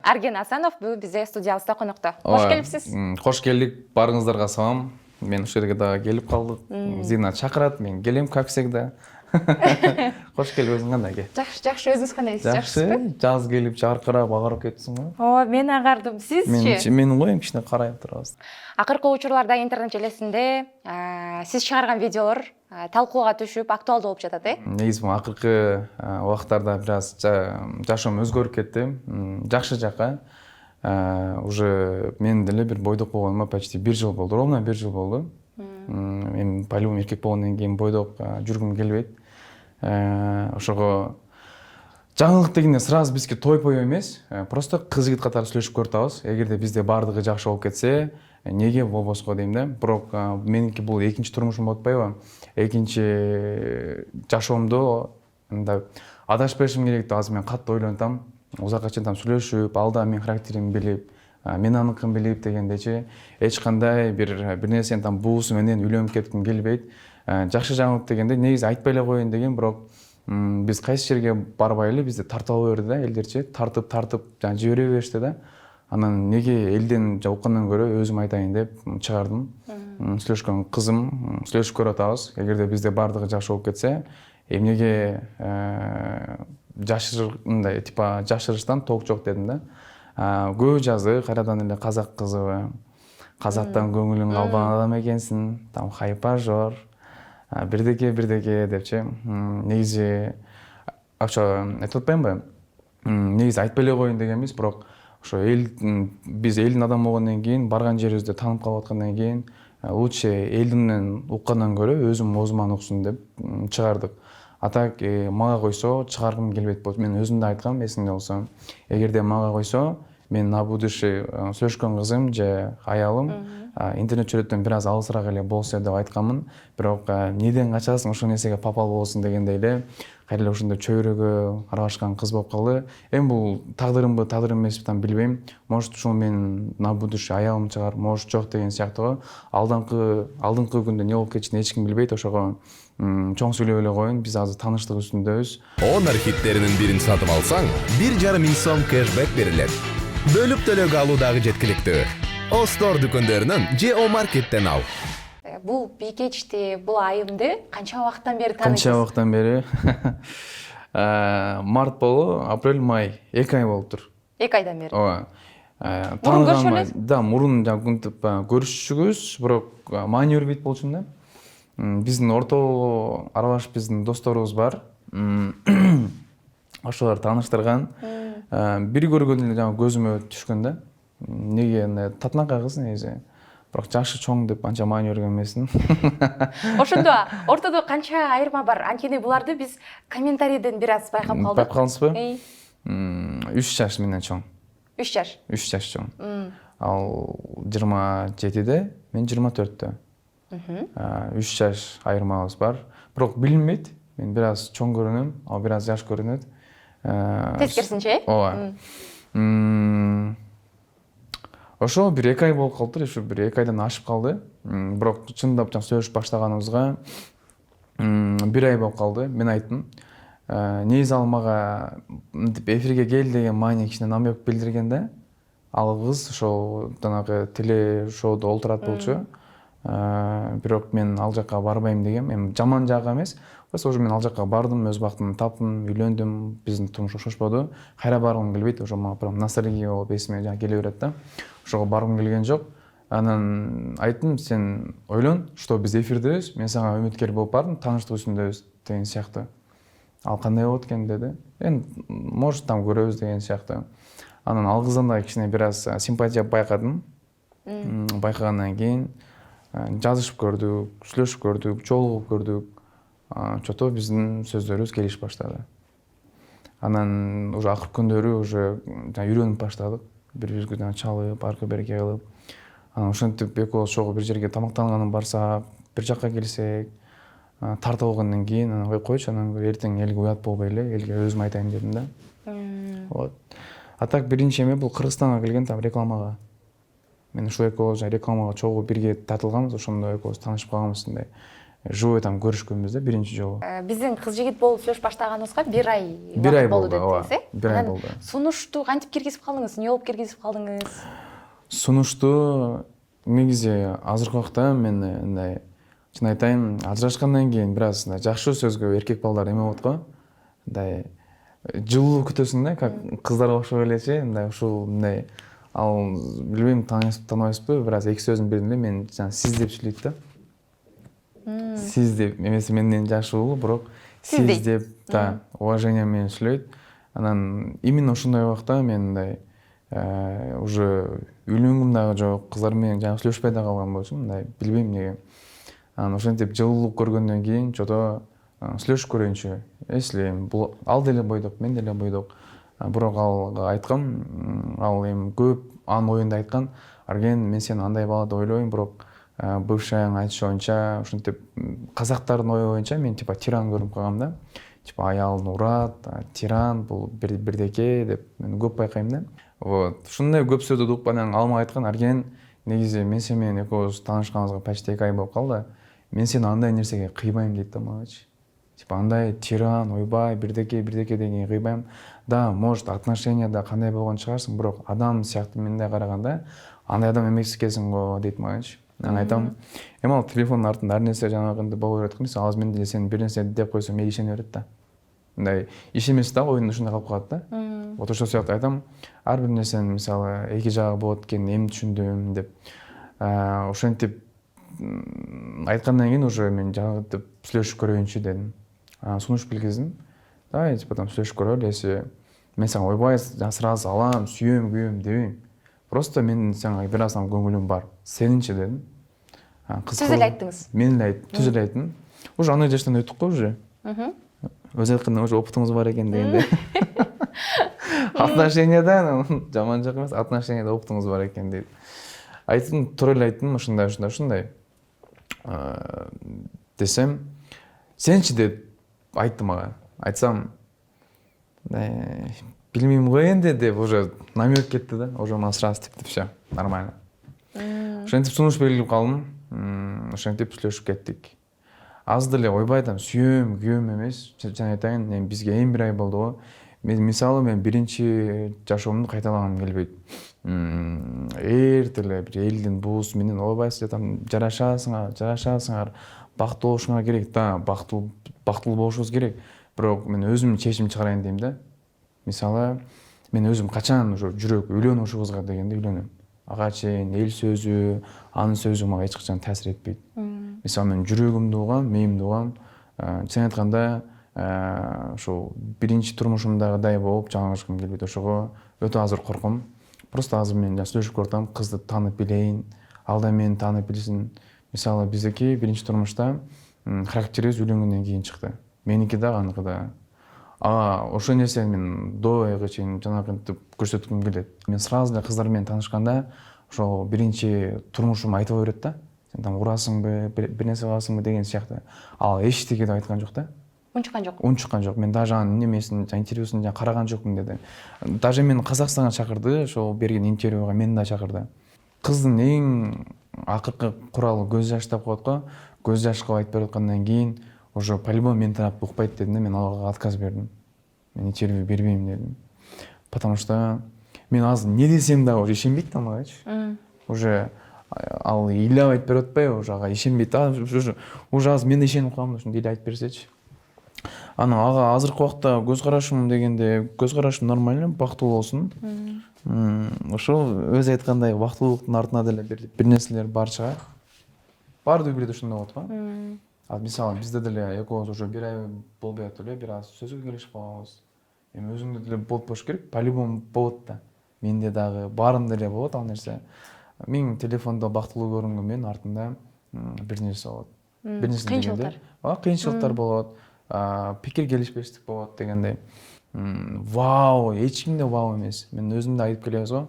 Арген Асанов бүгін бізде студиябызда қонақта. Қош келіпсіз. Қош келдік, барыңыздарға салам. Мен осы жерге дағы келіп қалдық. Зина шақырады, мен келем, как всегда. Қош кел, өзің қандай ке? Жақсы, өзіңіз қандай? Жақсы, жаз келіп жарқырап ағарып кетсің ғой. О, мен ағардым, сіз ше? Мен ғой, кішкене қарайып тұрасыз. Ақырғы учурларда интернет желісінде сіз шығарған видеолар талқуға түшіп, актуалды болып жатады, Негізі ақырғы уақыттарда біраз жашым өзгеріп кетті. Жақсы жаққа. Уже мен ділі бір бойдық болғаныма почти 1 жыл болды, ровно 1 жыл болды. Мен по-любому еркек болғаннан кейін бойдық жүргім келбейді. Ошого жаңылық дегенде сразу бізге той-пой емес, просто қыз-жігіт қатар сөйлесіп көртабыз. Егерде бізде бардығы жақсы болып кетсе, неге болбоско дейм да. Бирок меники бул экинчи турмушум болуп атпайбы? Экинчи жашоомдо мындай адашпашым керек деп азыр мен катты ойлонтам. Узакка чейин сүйлөшүп, алда мен характеримди билип, мен аныкын билип дегендечи эч кандай бир нерсени буусу менен үйлөнүп кетким келбейт. Жакшы жаңылык дегенде негизи айтпай эле коеюн деген, бирок биз кайсы жерге барбай эле бизди тартып ала берди да, элдерчи тартып жибере беришти да. Анан неге элден уккандан көрө өзүм айтайын деп чыгардым. Сүйлөшкөн кызым, сүйлөшүп көрүп атабыз. Эгерде бизде бардыгы жакшы болуп кетсе, эмнеге мындай типа жашырыштан ток жок дедим да. Көп жазды, кайрадан эле казак кызыбы, казактан көңүлүң калбаган адам экенсиң, там хайпажор, бирдеке депчи. Негизи айтып атпаймынбы? Негизи айтпай эле коеюн деген эмес, бирок ошо биз элдин адамы болгондон кийин, барган жерибизде таанып калып аткандан кийин, лучше элдимден уккандан көрө өзүм оозуман уксун деп чыгардык. А так мага койсо чыгаргым келбейт болчу. Мен өзүм да айткам, эсиңде болсо. Эгерде мага койсо, мен на будущий сүйлөшкөн кызым же аялым интернет чөлөттөн бир аз алысыраак эле болсо деп айтканмын. Бирок неден качасың, ошол нерсеге попал болосуң дегендей эле кайра эле ошондой чөйрөгө аралашкан кыз болуп калды. Эми бул тагдырымбы, тагдырым эмеспи билбейм. Может, ушул мен на будущий аялым чыгар, может жок деген сыяктуу. Алдыңкы күндө эмне болуп кетишин эч ким билбейт. Ошого чоң сүйлөп эле коеюн, биз азыр тааныштык үстүндөбүз. Honor хиттеринин бирин сатып алсаң, 1,5 миң сом кэшбэк берилет. Бөлүп төлөөгө алуу дагы жеткиликтүү. О Store дүкөндөрүнөн же О Market'тен ал. Бул бийкечти, бул айымды канча убакыттан бери тааныйсыз? Канча убакыттан бери? Март болу, апрель, май, 2 ай болуптур. 2 айдан бери. Ооба. Мурун көрүшүп элесиз? Да, мурун көрүшчүбүз, бирок маани бербейт болчумун да. Биздин ортого аралашып биздин досторубуз бар. Ошолор тааныштырган. Бири көргөндө эле көзүмө түшкөн да. Неге татынакай кыз негизи. Бирок жашы чоң деп анча маани берген эмесмин. Ошондо ортодо канча айырма бар? Анткени буларды биз комментарийден бир аз байкап калдык. Байкап калдыңызбы? 3 жаш менден чоң. 3 жаш. 3 жаш чоң. Ал 27-де, мен 24-тө. 3 жаш айырмабыз бар. Бирок билинбейт. Мен бир аз чоң көрүнөм, ал бир аз жаш көрүнөт. Тескерисинче? Ооба. Ошо 1-2 ай болуп калды, ошо 1-2 айдан ашып калды. Бирок чындап сүйлөшүп баштаганыбызга 1 ай болуп калды. Мен айттым. Негизи ал мага эфирге кел деген маани кичине намек билдирген да. Ал кыз ошол жанагы телешоудо олтурат болчу. Бирок мен ал жакка барбайм дегем. Эми жаман жагы эмес. Просто уже мен ал жакка бардым, өз бактымды таптым, үйлөндүм, биздин турмуш ошошподу. Кайра баргым келбейт, ошо мага прям ностальгия болуп эсиме келе берет да. Ошого баргым келген жок. Анан айттым, сен ойлон, что биз эфирдебиз, мен сага үмүткер болуп бардым, тааныштык үстүндөбүз деген сыяктуу. Ал кандай болот экен деди. Может көрөбүз деген сыяктуу. Анан ал кыздан да кичине бир аз симпатия байкадым. Байкагандан кийин жазышып көрдүк, сүйлөшүп көрдүк, жолугуп көрдүк. Чото биздин сөздөрүбүз келишип баштады. Анан уже акыркы күндөрү уже үйрөнүп баштадык. Бири-бирибизге чалып, арка берке кылып. Анан ошентип экөөбүз чогуу бир жерге тамактангандан барсак, бир жакка келсек, тартып алгандан кийин анан койчу, анан эртең элге уят болбой эле, элге өзүм айтайын дедим да. Вот. А так биринчи эме бул Кыргызстанга келген рекламага. Мен ушул экөөбүз рекламага чогуу бирге тартылганбыз, ошондо экөөбүз таанышып калганбыз. живой там көрүшкөнбүз да биринчи жолу. Биздин кыз жигит болуп сүйлөшүп баштаганыбызга 1 ай Бир ай болду болду, ооба. дептиңиз, 1 ай Анан болду. Сунушту кантип киргизип калдыңыз? Эмне болуп киргизип калдыңыз? Сунушту негизи азыркы убакта мен мындай чын айтайын, ажырашкандан кийин бир аз жакшы сөзгө эркек балдар эме болот го. Мындай жылуу күтөсүң да, как кыздарга окшоп элечи, мындай ушул мындай ал билбейм тааныбайсызбы, бир аз эки сөздүн биринде мен жана сиз деп сүйлөйт да. Сиз деп эмеси менден жашы улуу, бирок сиз деп да уважение менен сүйлөйт. Анан именно ушундай убакта мен мындай уже үйлөнгүм дагы жок, кыздар менен жаңы сүйлөшпөй да калган болчумун, мындай билбейм эмнеге. Анан ошентип жылуулук көргөндөн кийин чото сүйлөшүп көрөйүнчү. Если бул ал деле бойдок, мен деле бойдок. Бирок алга айткам, ал эми көп анын оюнда айткан, Арген, мен сени андай бала деп ойлойм, бирок бывшаяң айтышынча, ушинтип казактардын ою боюнча мен типа тиран көрүнүп калгам да. Типа аялын урат, тиран, бул бирдеке деп мен көп байкайм да. Вот. Ушундай көп сөздү угуп анан алма айткан, Арген, негизи мен сени менен экөөбүз таанышканыбызга почти 2 ай болуп калды. Мен сени андай нерсеге кыйбайм дейт да магачы. Типа андай тиран, ойбай, бирдеке деген кыйбайм. Да, может, отношенияда кандай болгон чыгарсың, бирок адам сыяктуу менде караганда андай адам эмес экенсиң го дейт магачы. Мен айтам, эми ал телефондун артында ар нерсе жанагындай боло берет эмес, азыр мен деле сени бир нерсе деп койсом мени ишене берет да. Мындай ишенбес да, оюнда ушундай калып калат да. Вот ошол сыяктуу айтам, ар бир нерсенин мисалы эки жагы болот экенин эми түшүндүм деп. Ошентип айткандан кийин уже мен жаңы сүйлөшүп көрөйүнчү дедим. Сунуш билгиздим. Давай потом сүйлөшүп көрөлү, если мен сага ойбай сразу алам, сүйөм, күйөм дебейм. Просто мен сага бир аздан көңүлүм бар. Сенинчи дедим. Сиз эле айттыңыз. Мен эле айттым, түз эле айттым. Уже андай жаштан өттүк го уже. Өз айтканда уже опытыңыз бар экен дегенде. Отношенияда жаман жак эмес, отношенияда опытыңыз бар экен дейт. Айттым, туура эле айттым, ушундай. Десем, сенчи деп айтты мага. Айтсам, билмейм го энди деп уже намек кетти да, уже мага сразу типти, всё, нормально. Ошентип сунуш белгилеп калдым, ошентип сүйлөшүп кеттик. Аз деле ойбай там сүйөм, күйөм эмес, жана айтайын, эми бизге эми 1 ай болду го. Мен биринчи жашоомду кайталагым келбейт. Эртеле бир элдин буусу менен ойбай силер там жарашасыңар, бактылуу болушуңар керек. Да, бактылуу болушубуз керек. Бирок мен өзүм чечим чыгарайын дейм да. Мисалы, мен өзүм качан уже жүрөк үйлөн ушубузга дегенде үйлөнөм. Ага чейин эл сөзү, анын сөзү мага эч качан таасир этпейт. Мисалы, мен жүрөгүмдү угам, мээримди угам. Чын айтканда, ошо биринчи турмушумдагыдай болуп жаңылышкым келбейт. Ошого өтө азыр корком. Просто азыр мен сүйлөшүп көрдүм, кызды таанып билейин, ал да мени таанып билсин. Мисалы, биздики биринчи турмушта характерибиз үйлөнгөндөн кийин чыкты. Меники да, аныкы да. Ошол нерсени мен до айга чейин жанагынтип көрсөткүм келет. Мен сразу эле кыздар менен таанышканда ошол биринчи турмушум айтып берет да. Сен там урасыңбы, бир нерсе кыласыңбы деген сыяктуу. Ал эчтеке деп айткан жок да. Унчуккан жок. Мен даже анын немесин, интервьюсун караган жокмун деди. Даже мен Казакстанга чакырды, ошол берген интервьюга мени да чакырды. Кыздын эң акыркы куралы көз жаш деп коет го. Көз жаш кылып айтып бераткандан кийин уже по-любому мен тарап укпайт дедим да, мен алга отказ бердим. Мен интервью бербейм дедим. Потому что мен азыр не десем да уже ишенбейт да магачы. Уже ал ыйлап айтып берип атпайбы, уже ага ишенбейт. Уже азыр мен да ишенип калдым, ушундай ыйлап айтып берсечи. Анан ага азыркы убакта көз карашым дегенде, көз карашым нормально, бактылуу болсун. Ошол өз айткандай бактылуулуктун артына деле бир нерселер бар чыгар. Баардыгы бирдей ошондой болот го. Мисалы, бизде деле экөөбүз уже 1 ай болбой атып эле, бир аз сөзгө келишип калганбыз. Эми өзүңдө деле болуп болуш керек, по-любому болот да. Менде дагы баарында эле болот ал нерсе. Мен телефондо бактылуу көрүнгөнмөн, артында бир нерсе болот. Бир нерсе дегенде, кыйынчылыктар болот. Пикир келишпестик болот дегендей. Вау, эч кимде вау эмес. Мен өзүм да айтып келебиз го.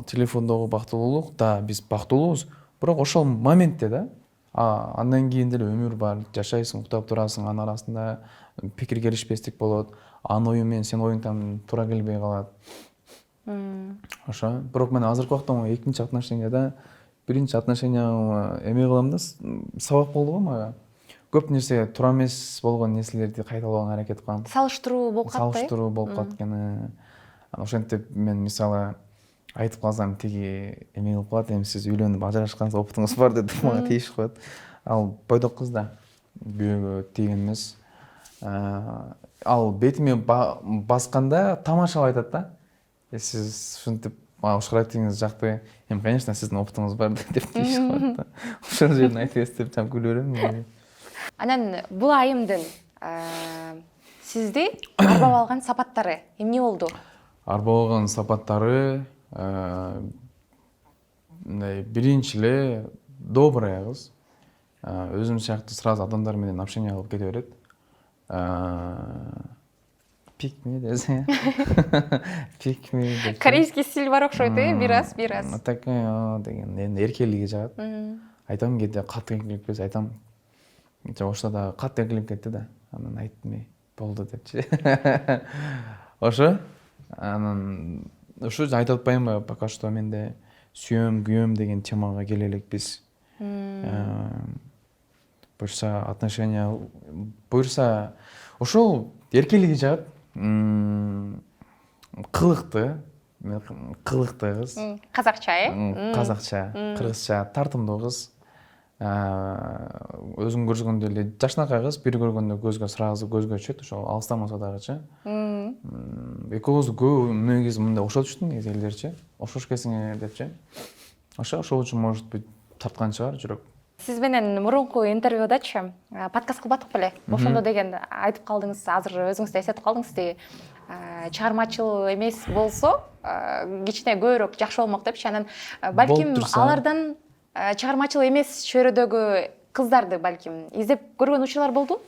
Телефондогу бактылуулук, да, биз бактылуубуз, бирок ошол моментте да. Андан кийин деле өмүр бар, жашайсың, уктап турасың, анын арасында пикир келишпестик болот. Анын ою менен сенин оюң там туура келбей калат. Ошо. Бирок мен азыркы убакта экинчи отношенияда, биринчи отношенияга эме кылам да, сабак болду го мага. көп нерсе туура эмес болгон нерселерди кайталоого аракет кылам. Салыштыруу болуп калат да. Салыштыруу болуп калат экен. Ошентип мен мисалы айтып калсам тиги эме кылып калат, эми сиз үйлөнүп ажырашкан опытыңыз бар деп мага тийишип коет. Ал бойдок кыз да күйөөгө тийген эмес. Ал бетиме басканда тамашалап айтат да. Сиз ушинтип ушул характериңиз жакты. Эми конечно сиздин опытыңыз бар деп тийишип коет да. Ошол жерин айтып деп жам күлө берем. Анан бул айымдын сизди арбап алган сапаттары эмне болду? Арбап алган сапаттары мындай биринчи эле добрая кыз. Өзүм сыяктуу сразу адамдар менен общение кылып кете берет. Пикми десе. Пикми. Корейский стиль бар окшойт, бир аз. Такая деген эми эркелиги жагат. Айтам кээде катты эркелеп кетсе айтам. Ошто да катты эркелеп кетти да. Анан айттым, болду депчи. Ошо. Анан ушу айтып атпаймынбы, пока что менде сүйөм, күйөм деген темага келе элекпиз. Буюрса отношения, буюрса ошол эркелиги жагат. Кылыкты кыз. Казакча, Казакча, кыргызча тартымдуу кыз. Өзүм көргөндө эле жашынакай кыз, бир көргөндө көзгө сразу көзгө түшөт, ошол алыстан болсо дагычы. Экөөбүз көп негизи мындай окшоп түштү негизи элдерчи. Окшош экенсиңер депчи. Ошол үчүн может быть тарткан чыгар жүрөк. Сиз менен мурунку интервьюдачы подкаст кылбадык беле? Ошондо деген айтып калдыңыз, азыр өзүңүз да эсетип калдыңыз деги. Чыгармачыл эмес болсо, кичине көбүрөөк жакшы болмок депчи. Анан балким алардан чыгармачыл эмес чөйрөдөгү кыздарды балким издеп көргөн учурлар болду?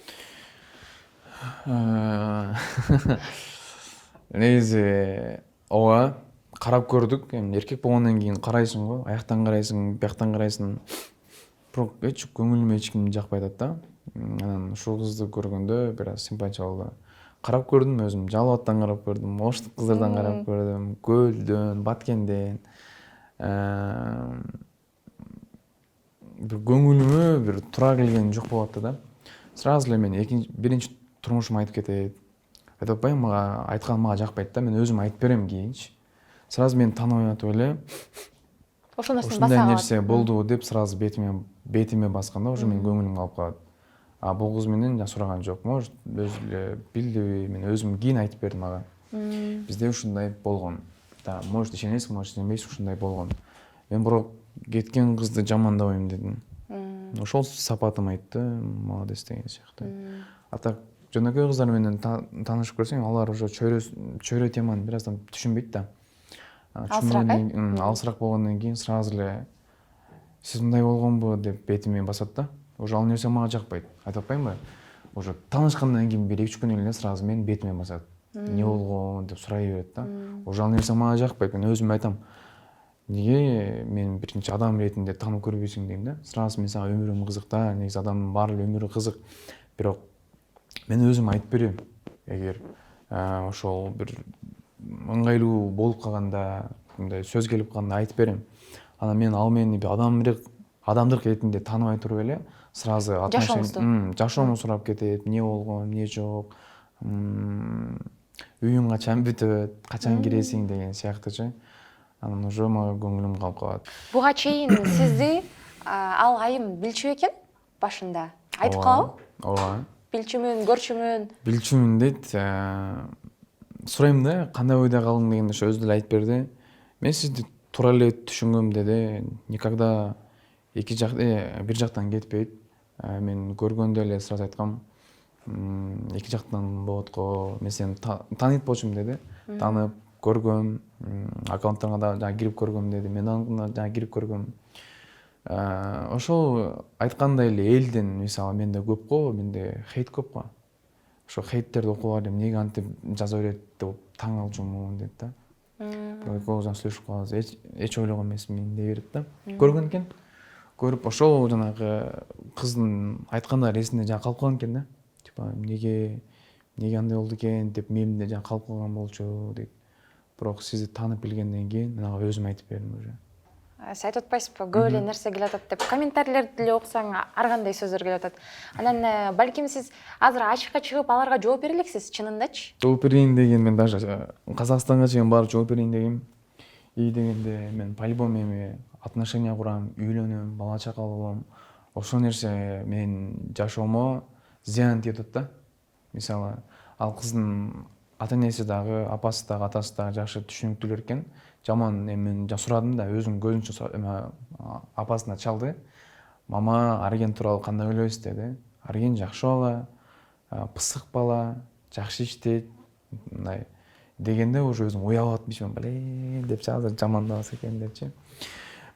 Негизи ооба карап көрдүк. Эми эркек болгондон кийин карайсың го, аяктан карайсың, бияктан карайсың. Бирок көңүлүмө эч ким жакпай атат да. Анан ушул кызды көргөндө бир аз симпатия болду. Карап көрдүм өзүм, Жалал-Абадтан карап көрдүм, Оштук кыздардан карап көрдүм, Көлдөн, Баткенден. Бир көңүлүмө бир туура келген жок болуп атты да. Сразу эле мен биринчи турмушум айтып кетет. Айтып атпаймынбы, мага айткан мага жакпайт да, мен өзүм айтып берем кийинчи. Сразу мени тааныбай атып эле. Ошол нерсени ушундай нерсе болду деп сразу бетиме басканда уже менин көңүлүм калып калат. Бул кыз менен сураган жок. Может, өзү эле билдиби, мен өзүм кийин айтып бердим ага. Бизде ушундай болгон. Да, может ишенесиң, может ишенбейсиң, ушундай болгон. Мен бирок кеткен кызды жамандабайм дедим. Ошол сапатым айтты, молодец деген сыяктуу. А так жөнөкөй кыздар менен таанышып көрсөң, алар уже чөйрө теманы бир аздан түшүнбөйт да. Алысыраак болгондон кийин сразу эле сиз мындай болгонбу деп бетиме басат да. Уже ал нерсе мага жакпайт. Айтып атпаймынбы? Уже таанышкандан кийин бир 2-3 күн эле сразу менин бетиме басат. Не болгон деп сурай берет да. Уже ал нерсе мага жакпайт. Мен өзүм айтам. Неге мен биринчи адам иретинде таанып көрбөйсүң дейм да. Сразу мен сага өмүрүм кызык да. Негизи адамдын баары эле өмүрү кызык. Бирок мен өзүм айтып берем. Эгер ошол бир ыңгайлуу болуп калганда, мындай сөз келип калганда айтып берем. Анан мен ал мени адамдык иретинде тааныбай туруп эле сразу жашоомду сурап кетет. Эмне болгон, эмне жок. Үйүң качан бүтөт, качан киресиң деген сыяктуучу. Анан уже мага көңүлүм калып калат. Буга чейин сизди ал айым билчү экен башында. Айтып калабы? Ооба. Билчүмүн, көрчүмүн. Билчүмүн дейт. Сурайм да, кандай ойдо калдың дегенде ошо өзү деле айтып берди. Мен сизди туура эле түшүнгөм деди. Никогда бир жактан кетпейт. Мен көргөндө эле сразу айткам, эки жактан болот го. Мен сени тааныйт болчумун деди. Таанып көргөм, аккаунттарыңа да жана кирип көргөм деди. Мен аны жана кирип көргөм. Ошол айткандай эле элден мисалы менде көп го, менде хейт көп го. Ошо хейттерди окуп алып эмнеге антип жаза берет деп таң калчумун дейт да. Бирок экөөбүз сүйлөшүп калабыз, эч ойлогон эмесмин дей берет да. Көргөн экен. Көрүп ошол жанагы кыздын айткандары эсинде жана калып калган экен да. Типа эмнеге андай болду экен деп мээримде жана калып калган болчу дейт. Бирок сизди таанып билгенден кийин мен ага өзүм айтып бердим уже. сиз айтып атпайсызбы, көп эле нерсе келип атат деп. Комментарийлерди деле окусаң ар кандай сөздөр келип атат. Анан балким сиз азыр ачыкка чыгып аларга жооп бере элексиз, чынындачы? Жооп берейин деген, мен даже Казакстанга чейин барып жооп берейин дегем. И дегенде мен по-любому эми отношения курам, үйлөнөм, бала чака болом. Ошол нерсе менин жашоомо зыян тийип атат да. Мисалы, ал кыздын ата-энеси дагы, апасы дагы, атасы дагы жакшы түшүнүктүүлөр экен. Жаман мен сурадым да, өзүнүн көзүнчө апасына чалды. Мама, Арген тууралуу кандай ойлойсуз деди. Арген жакшы бала, пысык бала, жакшы иштейт, мындай дегенде уже өзүм уялып атмышмын, блин депчи, азыр жамандабаса экен депчи.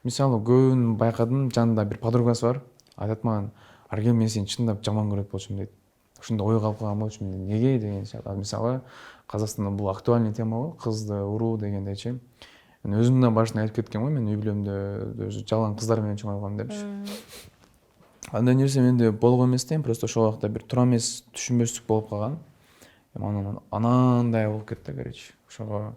Мисалы, көбүн байкадым, жанында бир подругасы бар. Айтат мага, Арген, мен сени чындап жаман көрөт болчумун дейт. Ошондой ой калып калган болчумун. Неге деген сыяктуу. Мисалы, Казакстанда бул актуальный тема го, кызды уруу дегендечи. Мен өзүм да башында айтып кеткем го, мен үй бүлөмдө өзү жалаң кыздар менен чоңойгом депчи. Андай нерсе менде болгон эмес дейм, просто ошол убакта бир туура эмес түшүнбөстүк болуп калган. Анан анандай болуп кетти, короче. Ошого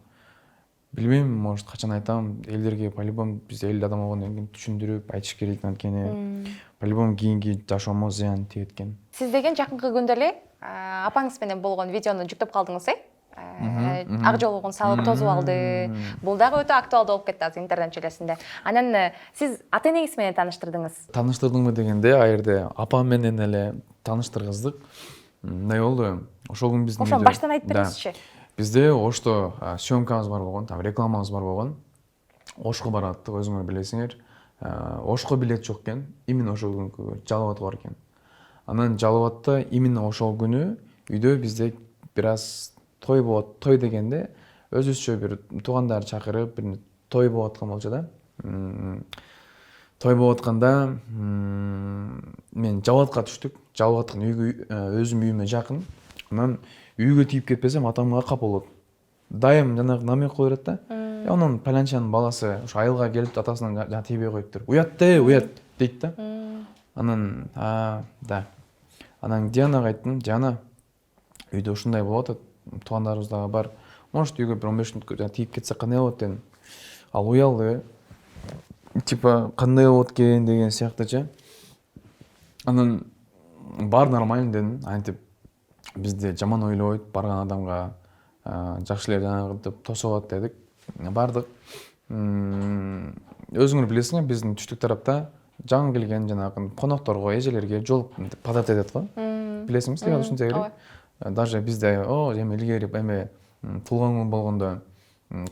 билбейм, может качан айтам, элдерге по-любому биз эл адам болгондон кийин түшүндүрүп айтыш керек, анткени по-любому кийинки жашоомо зыян тийет экен. Сиз деген жакынкы күндө эле апаңыз менен болгон видеону жүктөп калдыңыз, ак жолугун салып тозуп алды. Бул дагы өтө актуалдуу болуп кетти азыр интернет желесинде. Анан сиз ата-энеңиз менен тааныштырдыңыз. Таныштырдыңбы дегенде, а жерде апам менен эле тааныштыргыздык. Мындай болду. Ошол күн биздин Ошону баштан айтып бериңизчи. Бизде Ошто съемкабыз бар болгон, там рекламабыз бар болгон. Ошко бараттык, өзүңөр билесиңер. Ошко билет жок экен, именно ошол күнкү Жалал абад бар экен. Анан Жалал абадта именно ошол күнү үйдө бизде бир аз той болот. Той дегенде өзүбүзчө бир туугандар чакырып, бир той болуп аткан болчу да. Той болуп атканда мен Жалал абадка түштүк. Жалал абадтын үйгө өзүм үйүмө жакын. Анан үйгө тийип кетпесем, атам мага капа болот. Дайым жанагы намек кое берет да. Анан палянчанын баласы ошо айылга келип атасынан жана тийбей коюптур. Уят дейт да. Анан да. Анан Дианага айттым, Диана, үйдө ушундай болуп атат. Туугандарыбыз дагы бар. Может үйгө бир 15 мүнөткө тийип кетсе кандай болот дедим. Ал уялды. Типа кандай болот экен деген сыяктычы. Анан бар нормально дедим. Антип бизде жаман ойлойт, барган адамга жакшы эле жанагы тосуп алат дедик. Бардык. Өзүңөр билесиңер, биздин түштүк тарапта жаңы келген жанагы конокторго, эжелерге жол подарок этет го. Билесиңби, силер ушунча эле. Даже бизде эми илгери эми туулган күн болгондо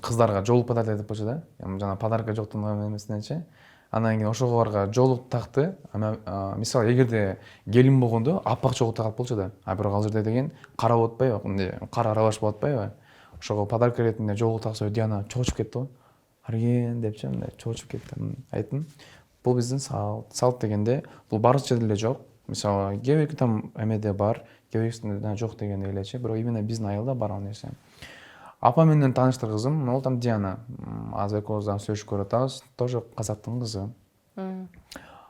кыздарга жолук подарок этип койчу да. Жана подарка жоктун эмесиненчи. Анан кийин ошого барга жолук такты. Мисалы, эгерде келин болгондо апак жолук тагат болчу да. А бирок ал жерде деген кара болуп атпайбы, мындай кара аралаш болуп атпайбы? Ошого подарок иретинде жолук такса, Диана чоочуп кетти го. Арген депчи, мындай чоочуп кетти. Айттым, бул биздин салт дегенде, бул баардык жерде эле жок. Мисалы, кээ бирки там эмеде бар, кээ бирисинде жок дегендей элечи. Бирок именно биздин айылда бар ал нерсе. Апа менен тааныштыргызым, ол там Диана. Азыр экөөбүз сүйлөшүп көрүп атабыз, тоже казактын кызы.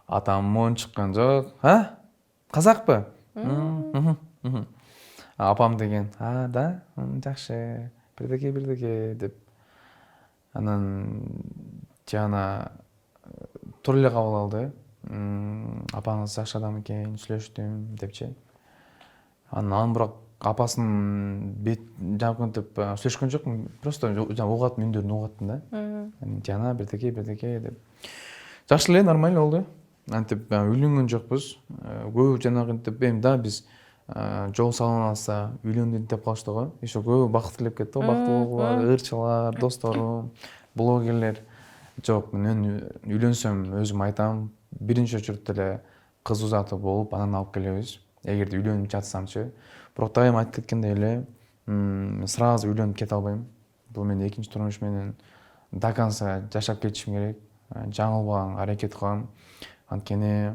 Атам моун чыккан жок. Казакпы? Апам деген, да, жакшы, бирдеке деп. Анан Диана туура эле кабыл алды. Апаңыз жакшы адам экен, сүйлөштүм депчи. Анан бирок апасынын бет жабынтып сүйлөшкөн жокмун. Просто угат, мүндөрүн угаттым да. Диана бирдеке деп. Жакшы эле, нормально болду. Антип үйлөнгөн жокпуз. Көбү жанагы эми да биз жол салына алса үйлөндү деп калышты го. Еще көбү бакыт тилеп кетти го. Бактылуулар, ырчылар, досторум, блогерлер. Жок, мен үйлөнсөм өзүм айтам, биринчи очередте эле кыз узатып болуп, анан алып келебиз. Эгерде үйлөнүп жатсамчы. Бирок дайым айтып кеткендей эле, сразу үйлөнүп кете албайм. Бул мен экинчи турмуш менен до конца жашап кетишим керек. Жаңылбаганга аракет кылам. Анткени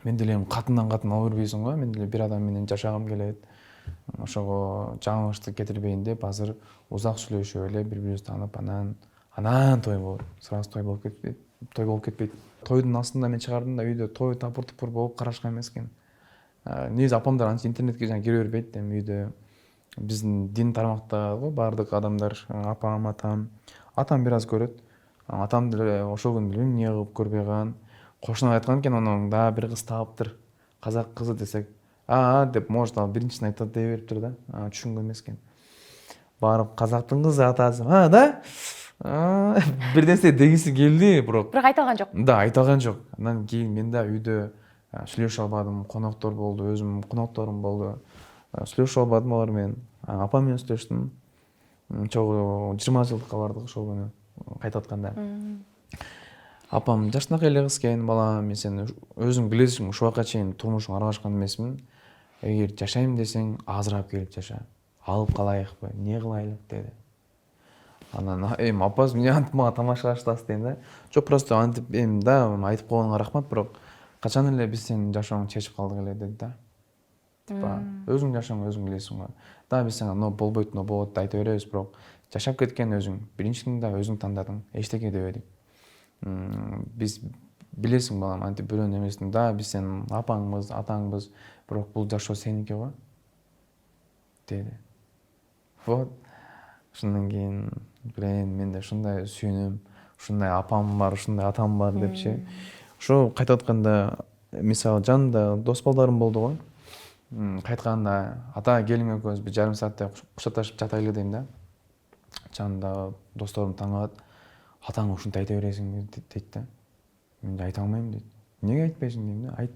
мен деле катынан ала бербейсиң го. Мен деле бир адам менен жашагым келет. Ошого жаңылыштык кетирбейин деп азыр узак сүйлөшүп эле бири-бирибизди таанып, анан той болот. Сразу той болуп кетпейт. Тойдун астында мен чыгардым да, үйдө той тапыр-тупур болуп карашкан эмес экен. Негизи апамдар анча интернетке кире бербейт. Эми үйдө биздин дин тармакта го баардык адамдар, апам, атам бир аз көрөт. атам деле ошол күнү билбейм эмне кылып көрбөй калган. Кошуна айткан экен, анан дагы бир кыз таапtыр. Казак кызы десек, деп может ал биринчисин айтат дей бериптир да. Түшүнгөн эмес экен. Барып казактын кызы атасы, да? Бир нерсе дегиси келди, бирок Бирок айта алган жок. да, айта алган жок. Андан кийин мен да үйдө сүйлөшө албадым, коноктор болду, өзүмдүн конокторум болду. Сүйлөшө албадым алар менен. Апам менен сүйлөштүм. Чогуу 20 жылдыкка бардык ошол күнү кайтып атканда. Апам жашынакай эле кыз экен, балам, мен сени өзүң билесиң, ушул убакка чейин турмушуңа аралашкан эмесмин. Эгер жашайм десең, азырап келип жаша. Алып калайыкпы, эмне кылайлык деди. Анан апасы эмне антип мага тамаша кылыштасыз дейм да. Жок, просто антип да, айтып койгонуңа рахмат, бирок качан эле биз сенин жашооңду чечип калдык эле деди да. Типа, өзүң жашооңду өзүң билесиң го. Да, биз сага болбойт деп айта беребиз, бирок жашап кеткен өзүң, биринчиден да өзүң тандадың, эчтеке дебедик. Биз билесиң балам, антип бирөөнүн эмесин, да, биз сенин апаңбыз, атаңбыз, бирок бул жашоо сеники го деди. Вот. Ошондон кийин мен да ушундай сүйүнүм, ушундай апам бар, ушундай атам бар депчи. Ошо кайтып атканда, мисалы жанымда дос балдарым болду го. Кайтканда ата келиң экөөбүз бир жарым сааттай кучакташып жатайлы дейм да. Жанымда досторум таң калат. Атаң ушинтип айта бересиң дейт да. Мен айта алмайм дейт. Эмнеге айтпайсың дейм да. Айт.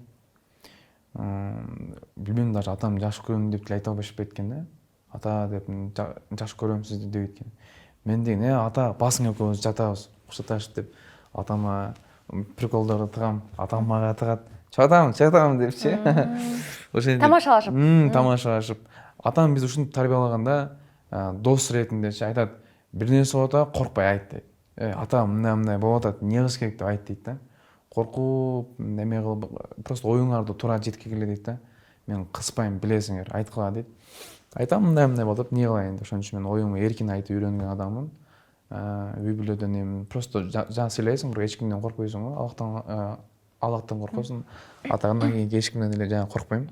Билбейм, даже атам жакшы көрөм деп айта албашып кеткен да. Ата деп жакшы көрөм сизди деп кеткен. Мен деген, ата басың экөөбүз жатабыз кучакташып деп атама приколдорду тыгам. Атам мага тыгат. Чатам депчи. Тамашалашып. Тамашалашып. Атам биз ушинтип тарбиялаганда, дос ретиндечи айтат, бир нерсе болот да, коркпой айт дейт. Ата мындай болуп атат, эмне кылыш керек деп айт дейт да. Коркуп, неме кылып, просто оюңарды туура жеткигиле дейт да. Мен кыспайм, билесиңер, айткыла дейт. Айтам, мындай болуп атат, эмне кылайын деп. Ошон үчүн мен оюңду эркин айтып үйрөнгөн адаммын. Үй бүлөдөн просто жана сыйлайсың, бирок эч кимден коркпойсуң го. Аллахтан коркосуң. Атадан кийин эч кимден эле жана коркпойм.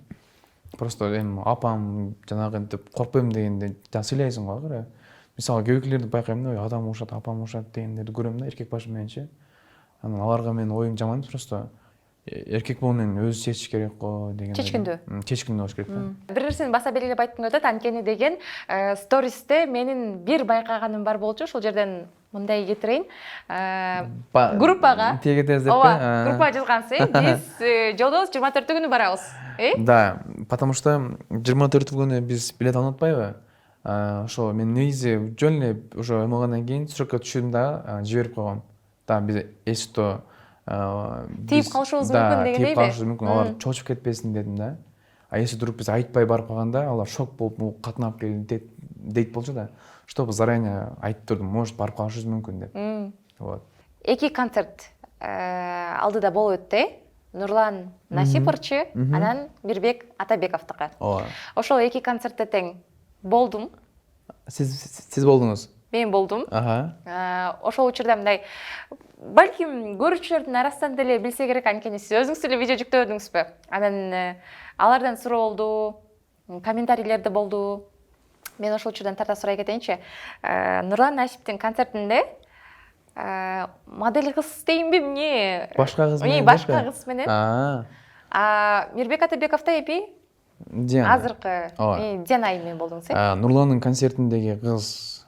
Просто апам жанагы деп коркпойм дегенде жана сыйлайсың го акыры. Мисалы көөкүлөрдү байкайм да, адам урушат, апам урушат дегендерди көрөм да, эркек башы мененчи. Анан аларга менин оюм жаман, просто эркек болуу менен өзү чечиш керек го деген. Чечкиндүү болуш керек да. Бир нерсени баса белгилеп айткың өтөт, анткени деген стористе менин бир байкаганым бар болчу, ошол жерден мындай кетирейин. Группага. Тегетез деп. Ооба, группага жазгансыз. Биз жолдобуз 24-күнү барабыз. Да, потому что 24-күнү биз билет алып атпайбы? Ошо мен негизи жөн эле уже эмелгенден кийин суракка түшүдүм да, жиберип койгом. Да, биз эсто тийип калышыбыз мүмкүн дегендейби? Тийип калышыбыз мүмкүн, алар чочуп кетпесин дедим да. Если вдруг биз айтпай барып калганда, алар шок болуп, бул катнап келди дейт болчу да. Чтобы заранее айтып турдум, может барып калышыбыз мүмкүн деп. Вот. 2 концерт алдыда болуп өттү. Нурлан Насиповичи, анан Мирбек Атабековдуку. Ошол 2 концертте тең болдум. Сиз болдуңуз? Мен болдум. Ошол учурда мындай, балким көрүүчүлөрдүн арасынан деле билсе керек, анткени сиз өзүңүз эле видео жүктөбөдүңүзбү? Анан алардан суроо болду, комментарийлерде болду. Мен ошол учурдан тарта сурай кетейинчи. Нурлан Насиповдун концертинде модель кыз дейинби, эмне? Башка кыз менен? Башка кыз менен. Мирбек Атабековдо азыркы Дена менен болдуңуз. Нурландын концертиндеги кыз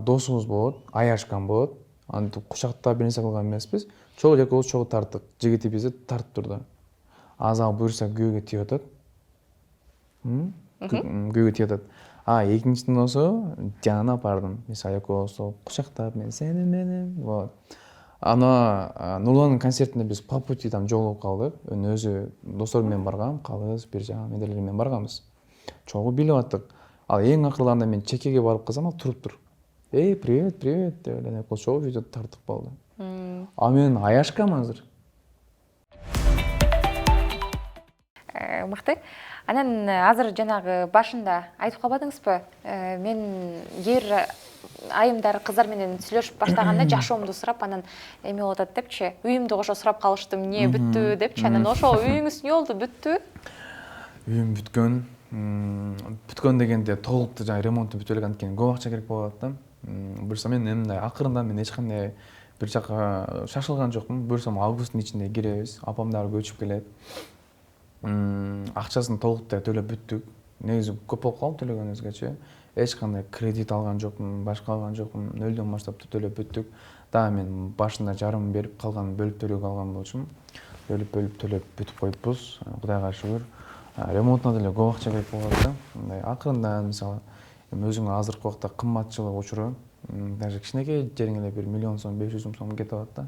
досубуз болот, Аяшкан болот. Антип кучактап бир нерсе кылган эмеспиз. Чогуу экөөбүз чогуу тарттык. Жигити бизди тартып турду. Азал буюрса күйөөгө тийип атат. Күйөөгө тийип атат. Экинчи досу Диана бардым. Мисалы экөөбүз кучактап, мен сени менен. Вот. Ана Нурландын концертинде биз по пути там жолугуп калдык. Өзү достору менен баргам, Калыс, Биржан, меделер менен барганбыз. Чогуу билип аттык. Ал эң акырында мен чекеге барып калсам, ал туруп тур. Привет, привет деп эле чогуу видео тартып калды. Мен Аяшкам азыр. Мыкты. Анан азыр жанагы башында айтып калбадыңызбы? Мен кээ айымдары кыздар менен сүйлөшүп баштаганда жашоомду сурап, анан эме болуп атат депчи. Үйүмдү кошо сурап калыштым, эмне бүттү депчи. Анан ошо үйүңүз эмне болду, бүттү? Үйүм бүткөн. Бүткөн дегенде толуктуу жана ремонту бүтүп элек, анткени көп акча керек болуп атат да. Буюрса мен мындай акырында мен эч кандай бир жака шашылган жокмун. Буюрсам августтун ичинде киребиз. Апам дагы көчүп келет. Акчасын толугтай төлөп бүттүк. Негизи көп болуп калды төлөгөнүбүзгөчү. Эч кандай кредит алган жокмун, башка алган жокмун. Нөлдөн баштап төлөп бүттүк. Дагы мен башында жарым берип калган бөлүп төлөп алган болчумун. Бөлүп төлөп бүтүп коюппуз. Кудайга шүгүр. Ремонтуна деле көп акча кетип калат да. Мындай акырындан мисалы өзүңө азыркы убакта кымбатчылык учуру даже кичинекей жериң эле 1 миллион сом, 500 000 сом кетип атат да.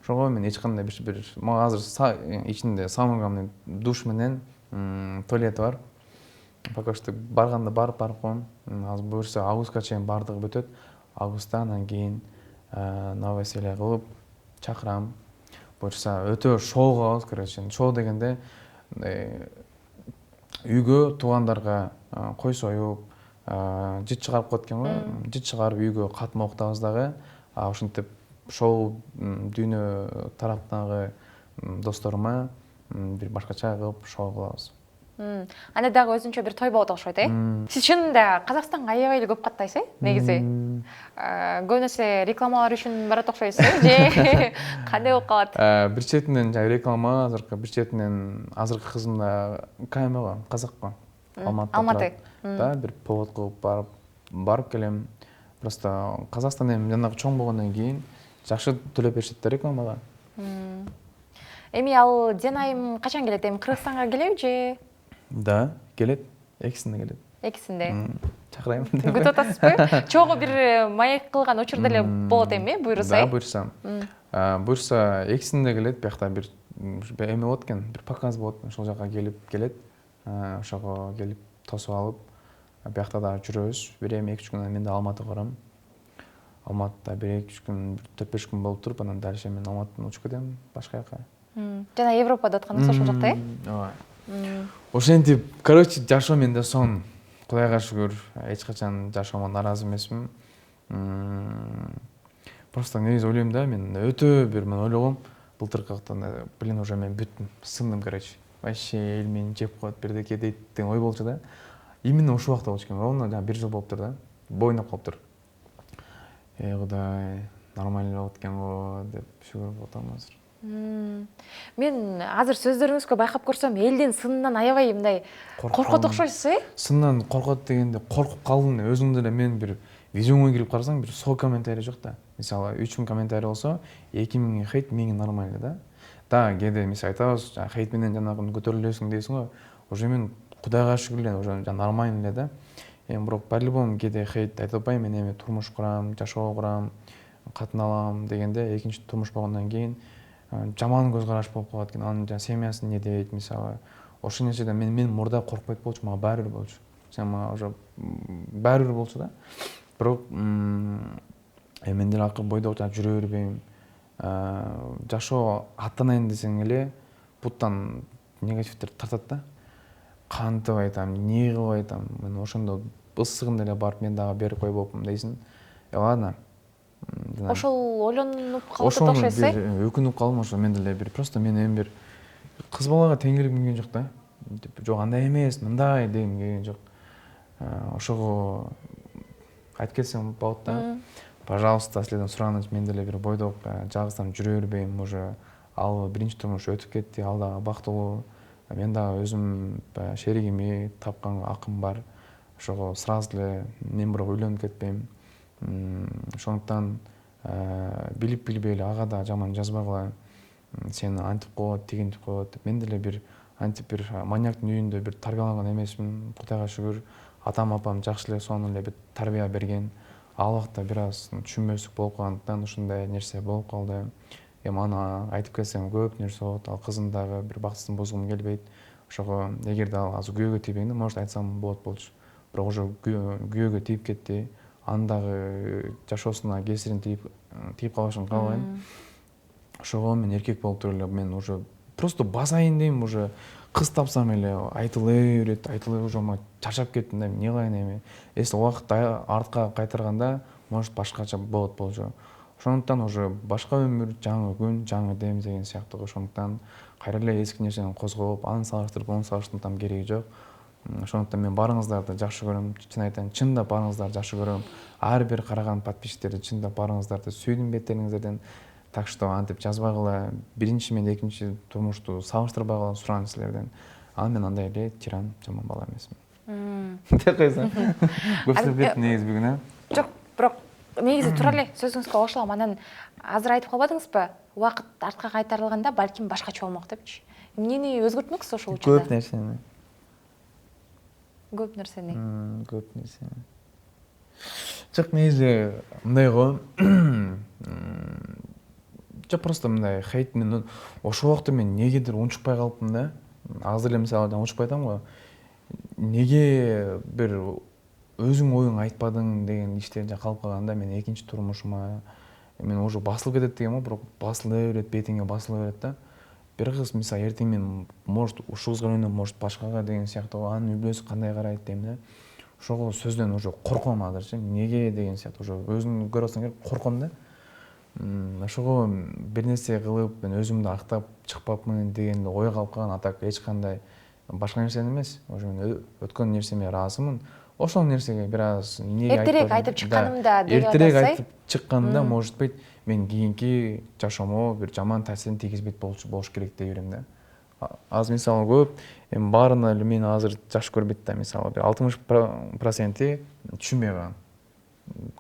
Ошого мен эч кандай бир мага азыр ичинде самый душ менен туалети бар. Пока что барганда барып коем. Азыр буюрса августка чейин бардыгы бүтөт. Августта анан кийин новоселье кылып чакырам. Буюрса өтө шоу кылабыз, короче. Шоу дегенде үйгө туугандарга кой союп, жыт чыгарып коет экен го. Жыт чыгарып үйгө катма уктабыз дагы. Ошентип шоу дүйнө тараптагы досторума бир башкача кылып шоу кылабыз. Анда дагы өзүнчө бир той болот окшойт, Сиз чынында Казакстанга аябай эле көп каттайсыз, негизи. Көп нерсе рекламалар үчүн барат окшойсуз, же кандай болуп калат? Бир четинен реклама, бир четинен азыркы кызым да КМ го, казак го. Алматы. Да, бир повод кылып барып келем. Просто Казакстан эми жанагы чоң болгондон кийин жакшы төлөп беришет да рекламага. Эми ал Ден айым качан келет? Эми Кыргызстанга келеби же? Да, келет. Экисинде келет. Экисинде. Чакырайм. Күтүп атасызбы? Чогуу бир маек кылган учур деле болот эми, буйруса. Да, буйруса. Буйруса экисинде келет, биякта бир эме болот экен, бир показ болот. Ошол жака келет. Ошого келип тосуп алып, биякта да жүрөбүз. Бир 2-3 күн мен да Алматыга барам. Алматыда 1-2 күн, 4-5 күн болуп туруп, анан дальше мен Алматыдан учуп кетем башка жака. Жана Европада атканыңыз ошол жакта, Ооба. Ошентип, короче, жашоо менде сон. Кудайга шүгүр, эч качан жашоомо наразы эмесмин. Просто негизи ойлойм да, мен өтө бир мен ойлогом, былтыркы вактан, блин, уже мен бүттүм, сындым, короче. Вообще эл мени жеп коет, бирдеке дейт деген ой болчу да. Именно ошол убакта болчу экен. Ровно 1 жыл болуптур да. Бойноп калыптыр. Кудай, нормально болот экен го деп шүгүр болуп атам азыр. Мен азыр сөздөрүңүзгө байкап көрсөм, элдин сынынан аябай мындай коркот окшойсуз, Сындан коркот дегенде коркуп калдым. Өзүң деле мен бир видеоңо кирип карасаң, бир 100 комментарий жок да. Мисалы 3000 комментарий болсо, 2000 хейт, 1000 нормально да. Да, кээде мисалы айтабыз, хейт менен жанагы көтөрүлөсүң дейсиң го. Уже мен кудайга шүгүр эле, уже нормально эле да. Эми бирок по-любому кээде хейт айтып атпайм, мен эми турмуш курам, жашоо курам, катын алам дегенде, экинчи турмуш болгондон кийин жаман көз караш болуп калат экен. Анын семьясы не дейт, мисалы. Ошол нерседен мен мурда коркпойт болчу, мага баары бир болчу. Мага уже баары бир болчу да. Бирок мен деле акыр бойдок жүрө бербейм. Жашоо аттанайын десең эле буттан негативдер тартат да. Кантип айтам, эмне кылып айтам. Мен ошондо ысыгын деле барып мен дагы берип койбой болупмун дейсиң. Ладно. Ошол ойлонуп калып окшойсуз, өкүнүп калдым ошо. Мен деле бир просто мен эми бир кыз балага теңгелигим келген жок да. Жок, андай эмес, мындай дегим келген жок. Ошого айтып кетсем болот да. Пожалуйста, силерден сураганым мен деле бир бойдок жалгыздан жүрө бербейм. Уже ал биринчи турмуш өтүп кетти, ал дагы бактылуу. Мен дагы өзүм шеригими тапканга акым бар. Ошого сразу эле мен бирок үйлөнүп кетпейм. Ошондуктан билип билбей эле ага да жаман жазбагыла. Сени антип коет, тигинтип коет деп. Мен деле бир антип бир маньяктын үйүндө бир тарбияланган эмесмин. Кудайга шүгүр, атам апам жакшы эле сонун эле бир тарбия берген. Ал убакта бир аз түшүнбөстүк болуп калгандыктан ушундай нерсе болуп калды. Эми аны айтып кетсем көп нерсе болот. Ал кызым дагы бир бактысын бузгум келбейт. Ошого эгерде ал азыр күйөөгө тийбегенде, может айтсам болот болчу. Бирок уже күйөөгө тийип кетти. Анын дагы жашоосуна кесирин тийип калышын каалабайм. Ошого мен эркек болуп туруп эле мен уже просто басайын дейм, уже кыз тапсам эле айтылы берет, уже ма чарчап кеттим да, эмне кылайын эми. Если убакыт артка кайтарганда, может башкача болот болчу. Ошондуктан уже башка өмүр, жаңы күн, жаңы дем деген сыяктуу. Ошондуктан кайра эле эски нерсени козгоп, аны салыштырып, буну салыштырып кереги жок. Ошондуктан мен барыңыздарды жакшы көрөм. Чын айтайын, чындап барыңыздарды жакшы көрөм. Ар бир караган подписчиктерди чындап барыңыздарды сүйдүм беттериңиздерден. Так что антип жазбагыла, биринчи менен экинчи турмушту салыштырбагыла сурайм силерден. Ал мен андай эле тиран жаман бала эмесмин. Деп койсоң. Көпсүрүп кеттим негизи бүгүн, а? Жок, бирок негизи туура эле сөзүңүзгө кошулам. Анан азыр айтып калбадыңызбы? Убакыт артка кайтарылганда балким башкача болмок депчи. Эмнени өзгөртмөксүз ошол учурда? Көп нерсени. Көп нерсени. Көп нерсени. Жок, негизи мындай го. Жок, просто мындай хейт мен ошол убакта мен негедир унчукпай калыптым да. Азыр эле мисалы унчукпай атам го. Неге бир өзүң оюң айтпадың деген иштер калып калганда мен экинчи турмушума мен уже басылып кетет дегем го, бирок басыла берет, бетиңе басыла берет да. Бир кыз мисалы эртең мен может ушул кызга үйлөнөм, может башкага деген сыяктуу анын үй бүлөсү кандай карайт дейм да. Ошол сөздөн уже корком азырчы. Неге деген сыяктуу уже өзүң көрүп атсаң керек корком да. Ошого бир нерсе кылып мен өзүмдү актап чыкпапмын деген ой калып калган, а так эч кандай башка нерсени эмес. Уже мен өткөн нерсеме ыраазымын. Ошол нерсеге бир аз эмнеге Эртерээк айтып чыкканымда деп атасыз. Эртерээк айтып чыкканымда может быть мен кийинки жашоомо бир жаман таасирин тийгизбейт болуш керек деп ойлойм да. Азыр мисалы көп эми баарына эле мени азыр жакшы көрбөйт да, мисалы бир 60% түшүнбөй калган.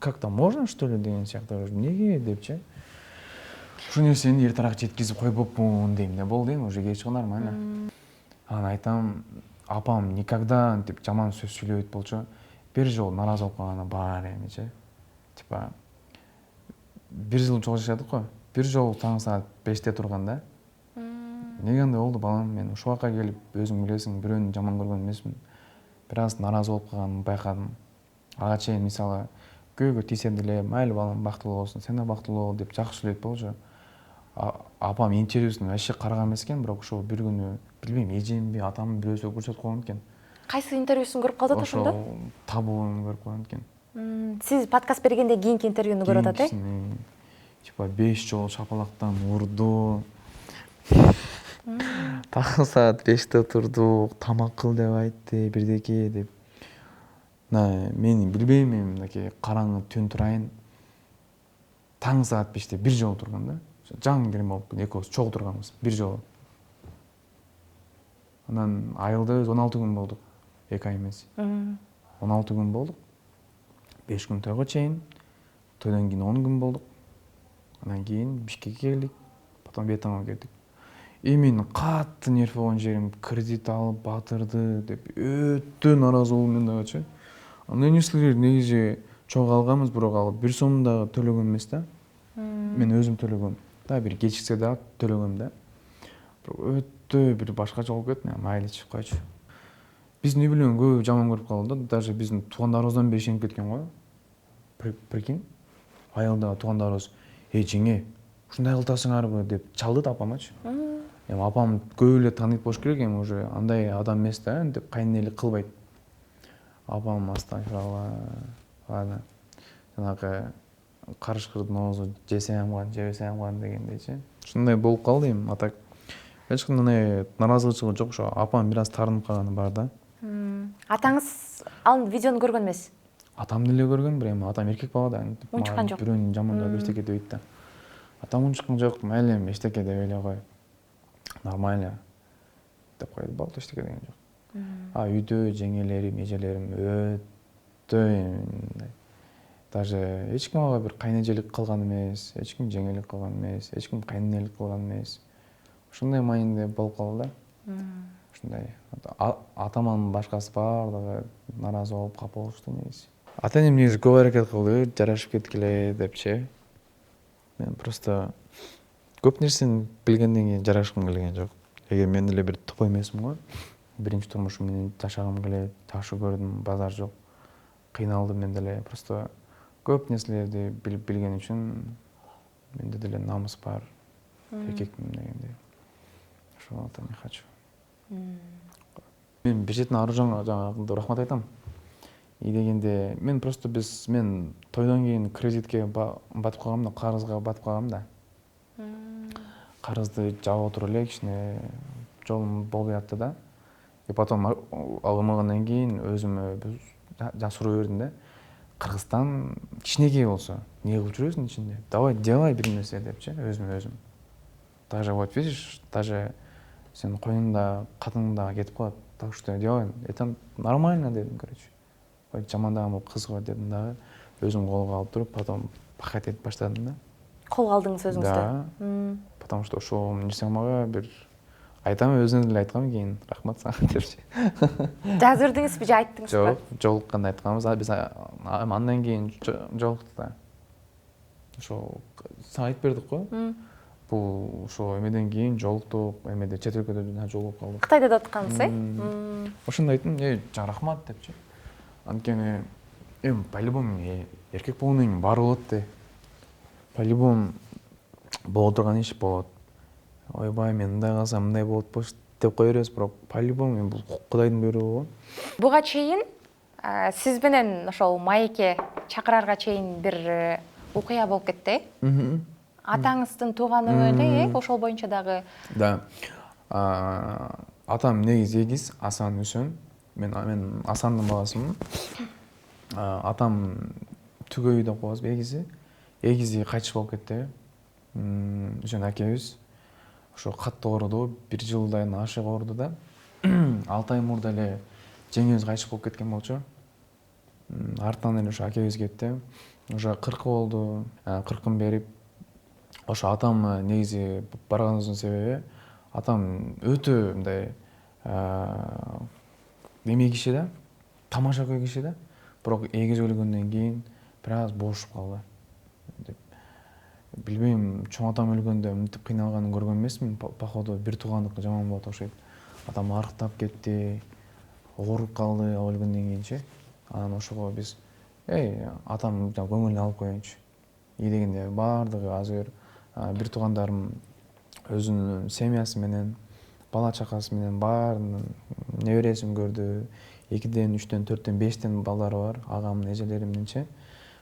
Как-то можно что ли деген сыяктуу неге депчи. Ушул нерсени эртерээк жеткизип койбопмун дейм да. Болду эми уже кечи нормально. Анан айтам, апам никогда деп жаман сөз сүйлөбөйт болчу. Бир жолу наразы болуп калганы бар эмичи. Типа бир жыл жол жашадык го. Бир жолу таң саат 5-те турганда. Неге андай болду балам? Мен ушул жака келип өзүң билесиң, бирөөнү жаман көргөн эмесмин. Бир аз наразы болуп калганымды байкадым. Ага чейин мисалы көйгө тийсе деле, майли балам бактылуу болсун, сен да бактылуу бол деп жакшы сүйлөйт болчу. Апам интервьюсун вообще караган эмес экен, бирок ошол бир күнү билбейм, эжемби, атамдын бирөөсү көрсөтүп койгон экен. Кайсы интервьюсун көрүп калдык ошондо? Ошол табууну көрүп койгон экен. Сиз подкаст бергенде кийинки интервьюну көрүп атат, э? Типа 5 жолу шапалактан урду. Таң саат 5-те турдук, тамак кыл деп айтты, бирдеке деп. Мен билбейм, мынакей караңгы түн турайын. Таң саат 5-те бир жолу турган да. Жаңы келин болуп экөөбүз чогуу турганбыз бир жолу. Анан айылда 16 күн болдук. 2 ай эмес. 16 күн болдук. 5 күн тойго чейин. Тойдон кийин 10 күн болдук. Анан кийин Бишкекке келдик. Потом Бетаңга келдик. Мен катты нерв болгон жерим кредит алып батырды деп өтө наразы болдум мен дагычы. Андай нерселер негизи чогуу алганбыз, бирок ал 1 сом дагы төлөгөн эмес да. Мен өзүм төлөгөм. Да бир кечиксе дагы төлөгөм да. Бирок өтө бир башкача болуп кетти, майлычы койчу. Биздин үй бүлөнү көп жаман көрүп калды да. Даже биздин туугандарыбыздан бери ишенип кеткен го. Прикинь. Айылдагы туугандарыбыз: жеңе, ушундай кылтасыңарбы" деп чалды апамачы. Эми апам көп эле тааныйт болуш керек, эми уже андай адам эмес да, деп кайненелик кылбайт. Апам астагфиралла. Ладно. Жанагы карышкырдын оозу жесем кан, жебесем кан дегендейчи. Ушундай болуп калды эми. А так эч кандай наразычылык жок, ошо апам бир аз таарынып калганы бар да. Атаңыз ал видеону көргөн эмес? Атам деле көргөн, бирок эми атам эркек бала да. Унчуккан жок. Бирөөнү жамандап эчтеке дебейт да. Атам унчуккан жок, майли эми эчтеке деп эле кой. Нормально деп койду, болду, эчтеке деген жок. Үйдө жеңелерим, эжелерим өтө даже эч ким ага бир кайнэжелик кылган эмес, эч ким жеңелик кылган эмес, эч ким кайненелик кылган эмес. Ушундай майинде болуп калды да. Ушундай. Атаман башкасы баардыгы наразы болуп капа болушту негизи. Ата-энем негизи көп аракет кылды, жарашып кеткиле депчи. Мен просто көп нерсени билгенден кийин жарашкым келген жок. Эгер мен деле бир тупой эмесмин го. Биринчи турмушум менен жашагым келет, жакшы көрдүм, базар жок. Кыйналдым мен деле, просто көп нерселерди билген үчүн менде деле намыс бар. Эркекмин дегендей. Ошондо не хочу. Мен бир четинен Аружанга жаңы рахмат айтам. Дегенде мен просто мен тойдон кийин кредитке батып калгам да, карызга батып калгам да. Карызды жаап отуруп эле кичине жолум болбой атты да. И потом алгымагандан кийин өзүмө жасыруу бердим да. Кыргызстан кичинекей болсо, эмне кылып жүрөсүң ичинде? Давай делай бир нерсе депчи, өзүм. Даже вот видишь, даже сен коюңда, катыңда кетип калат. Так что делай. Это нормально дедим, короче. Жамандаган кыз го дедим дагы. Өзүм колго алып туруп, потом пахать этип баштадым да. Колго алдыңыз өзүңүздү? Да. Потому что ошол нерсе мага бир айтам, өзүнө деле айткам кийин. Рахмат сага депчи. Жазып бердиңизби же айттыңызбы? Жок, жолукканда айтканбыз. Биз андан кийин жолуктук да. Ошо сага айтып бердик го. Бул ошо эмеден кийин жолуктук, эмеде чет өлкөдө жолугуп калдык. Кытайда да аткансыз, Ошондо айттым, рахмат депчи. Анткени по-любому эркек болгондон кийин баары болот да. По-любому боло турган иш болот. Ойбай, мен мындай кылсам мындай болот деп кое беребиз, бирок по-любому бул Кудайдын буйругу го. Буга чейин сиз менен ошол Майке чакырарга чейин бир окуя болуп кетти. Атаңыздын тууганы эле, ошол боюнча дагы. Да. Атам негизи эгиз, Асан Үсөн. Мен Асандын баласымын. Атам түгөй деп коебуз, эгизи кайтыш болуп кетти. Үсөн акебиз. Ошо катты ооруду, 1 жылдан ашык ооруду да. 6 ай мурда эле жеңебиз кайтыш болуп кеткен болчу. Артынан эле ошо акебиз кетти. Уже 40 болду. 40-ын берип, ошо атам негизи барганыбыздын себеби, атам өтө мындай эме киши да, тамашакөй киши да. Бирок эгиз өлгөндөн кийин бир аз бошуп калды. Билбейм, чоң атам өлгөндө мынтип кыйналганын көргөн эмесмин. Походу бир туугандыкы жаман болот окшойт. Атам арыктап кетти, ооруп калды өлгөндөн кийинчи. Анан ошого биз атам көңүлүнө алып коеюнчу. И дегенде баардыгы азыр бир туугандарым өзүнүн семьясы менен, бала чакасы менен баарынын небересин көрдү. 2ден, 3ден, 4ден, 5ден балдары бар, агамдын эжелеримдинчи.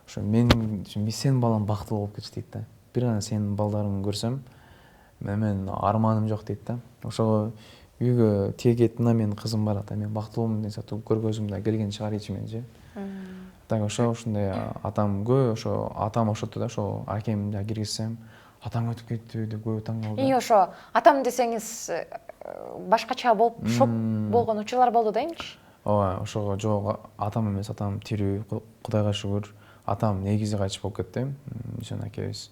Ошо сенин балаң бактылуу болуп кетчү дейт да. Бир гана сенин балдарыңды көрсөм, мен арманым жок дейт да. Ошого үйгө тиекет, мына менин кызым бар ата, мен бактылуумун деген сыяктуу көргөзүм да келген чыгар ичименчи. Так ошондой атамгө, ошо атам ошотто да, ошо акемди киргизсем, атаң өтүп кетти деп көбү таң калды. Ошо атам десеңиз башкача болуп шок болгон учурлар болду да эмчи? Ооба, ошого жок, атам эмес, атам тирүү, Кудайга шүгүр. Атам негизи кайтыш болуп кетти. Үсөн акебиз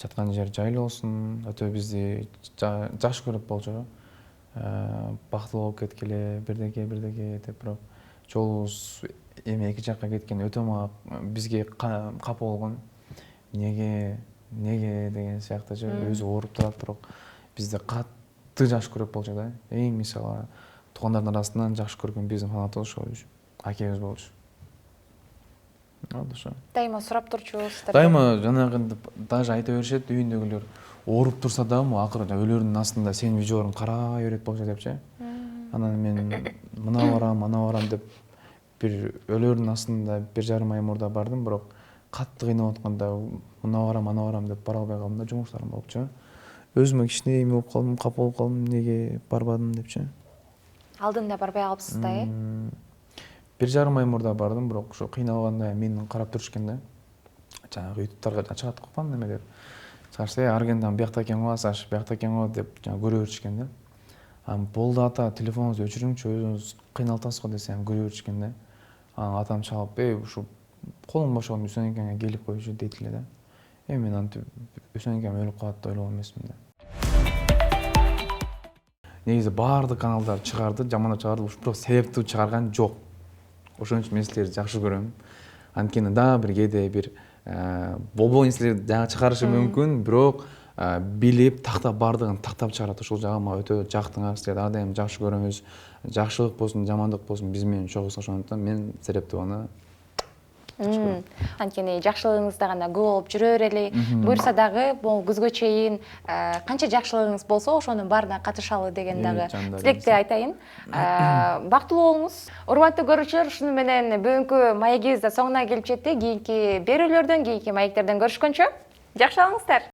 жаткан жер жайлуу болсун, өтө бизди жакшы көрөт болчу. Бактылуу болуп кеткиле, бирдеке деп, бирок жолубуз эки жакка кеткен өтө мага бизге капа болгон. Неге деген сыяктуу өзү ооруп турат, бирок бизди катты жакшы көрөт болчу да. Эң мисалы туугандардын арасынан жакшы көргөн биздин фанатыбыз ошол акебиз болчу. Ошо. Дайыма сурап турчубуз. Дайыма жанагы даже айта беришет, үйүндөгүлөр ооруп турса дагы акыры өлөрдүн астында сенин видеолоруңду карай берет болчу депчи. Анан мен мына барам деп бир өлөрдүн астында 1,5 ай мурда бардым, бирок катты кыйналып атканда мына барам деп бара албай калдым да, жумуштарым болупчу. Өзүмө кичине эме болуп калдым, капа болуп калдым, неге барбадым депчи. Алдында барбай калыпсыз да, 1,5 ай мурда бардым, бирок ошо кыйналганда мени карап турушкан да. Жанагы ютубтарга чыгат копкан неме деп. Чыгарса, аргендан биякта экен го, Саш, биякта экен го деп көрө беришкен да. Болду ата, телефонуңузду өчүрүңчү, өзүңүз кыйналтасыз го десем көрө беришкен да. Анан атам чалып, ушу колуң бошогон Үсөн экеңе келип койчу дейт эле да. Мен антип Үсөн экем өлүп калат деп ойлогон эмесмин да. Негизи баардык каналдар чыгарды, жамандап чыгарды, бирок себептүү чыгарган жок. Ошон үчүн мен силерди жакшы көрөм. Анткени дагы бир кээде бир болбогон нерселерди жаңы чыгарышы мүмкүн, бирок билип, тактап баардыгын тактап чыгарат. Ошол жагы мага өтө жактыңар. Силерди ар дайым жакшы көрөбүз. Жакшылык болсун, жамандык болсун, биз менен чогуу. Ошондуктан мен Серептованы анткени жакшылыгыңыз да гана көп болуп жүрө берели. Буюрса дагы бул күзгө чейин канча жакшылыгыңыз болсо ошонун баарына катышалы деген дагы тилекти айтайын. Бактылуу болуңуз. Урматтуу көрүүчүлөр, ушуну менен бүгүнкү маегибиз да соңуна келип жетти. Кийинки берүүлөрдөн, кийинки маектерден көрүшкөнчө жакшы болуңуздар.